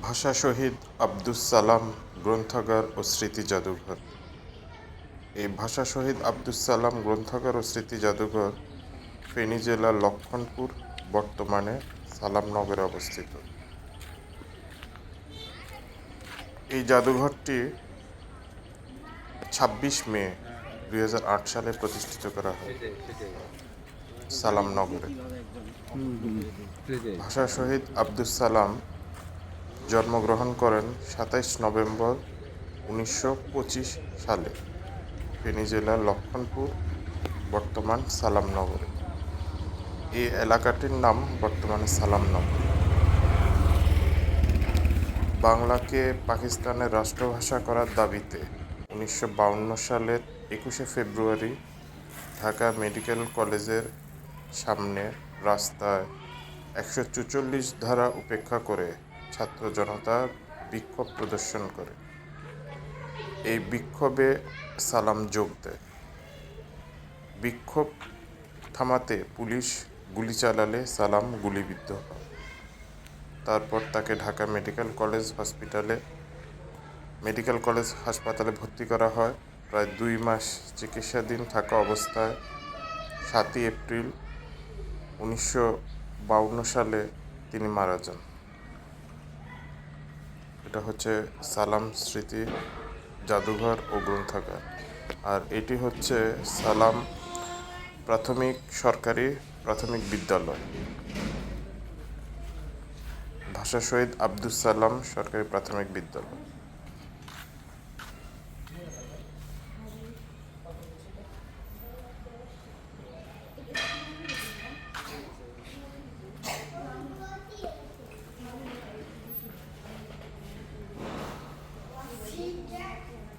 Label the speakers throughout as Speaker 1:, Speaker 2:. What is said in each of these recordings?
Speaker 1: ভাষা শহীদ আব্দুস সালাম গ্রন্থাগার ও স্মৃতি জাদুঘর। এই ভাষা শহীদ আব্দুস সালাম গ্রন্থাগার ও স্মৃতি জাদুঘর ফেনী জেলার লক্ষণপুর, বর্তমানে সালামনগরে অবস্থিত। এই জাদুঘরটি ২৬ মে ২০০৮ সালে প্রতিষ্ঠিত করা হয় সালামনগরে। ভাষা শহীদ আব্দুস সালাম জন্মগ্রহণ করেন ২৭ নভেম্বর ১৯২৫ সালে ফেনী জেলার লক্ষণপুর, বর্তমান সালামনগরে। এই এলাকাটির নাম বর্তমানে সালামনগর। বাংলাকে পাকিস্তানের রাষ্ট্রভাষা করার দাবিতে ১৯৫২ সালের ২১শে ফেব্রুয়ারি ঢাকা মেডিকেল কলেজের সামনে রাস্তায় ১৪৪ ধারা উপেক্ষা করে ছাত্র জনতা বিক্ষোভ প্রদর্শন করে। এই বিক্ষোভে সালাম যোগ দেয়। বিক্ষোভ থামাতে পুলিশ গুলি চালালে সালাম গুলিবিদ্ধ হয়। তারপর তাকে ঢাকা মেডিকেল কলেজ হাসপাতালে ভর্তি করা হয়। প্রায় ২ মাস চিকিৎসাধীন থাকা অবস্থায় ৭ই এপ্রিল ১৯৫২ সালে তিনি মারা যান। এটা হচ্ছে সালাম স্মৃতি জাদুঘর ও গ্রন্থাগার। আর এটি হচ্ছে সালাম সরকারি প্রাথমিক বিদ্যালয়, ভাষা শহীদ আব্দুস সালাম সরকারি প্রাথমিক বিদ্যালয়।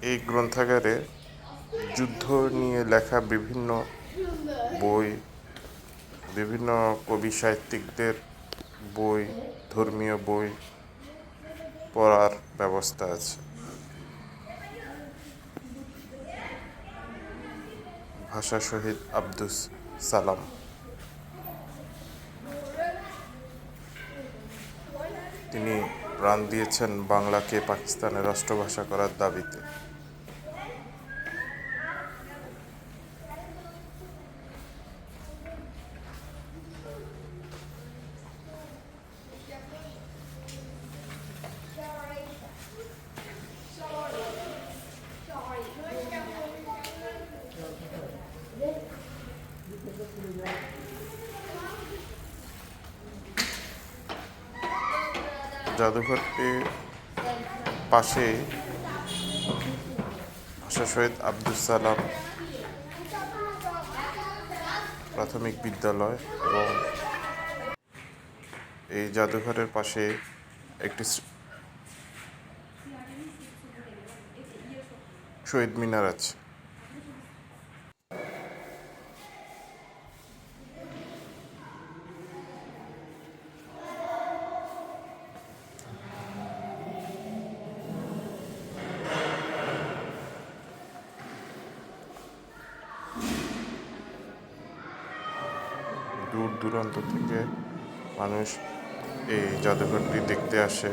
Speaker 1: এই গ্রন্থাগারে যুদ্ধ নিয়ে লেখা বিভিন্ন বই, বিভিন্ন কবি সাহিত্যিকদের বই, ধর্মীয় বই পড়ার ব্যবস্থা আছে। ভাষা শহীদ আব্দুস সালাম। তিনি প্রাণ দিয়েছেন বাংলাকে পাকিস্তানের রাষ্ট্রভাষা করার দাবিতে। জাদুঘরটির পাশেই ভাষা শহীদ আব্দুস সালাম প্রাথমিক বিদ্যালয় এবং এই জাদুঘরের পাশে একটি শহীদ মিনার আছে। দূর দূরান্ত থেকে মানুষ এই জাদুঘরটি দেখতে আসে।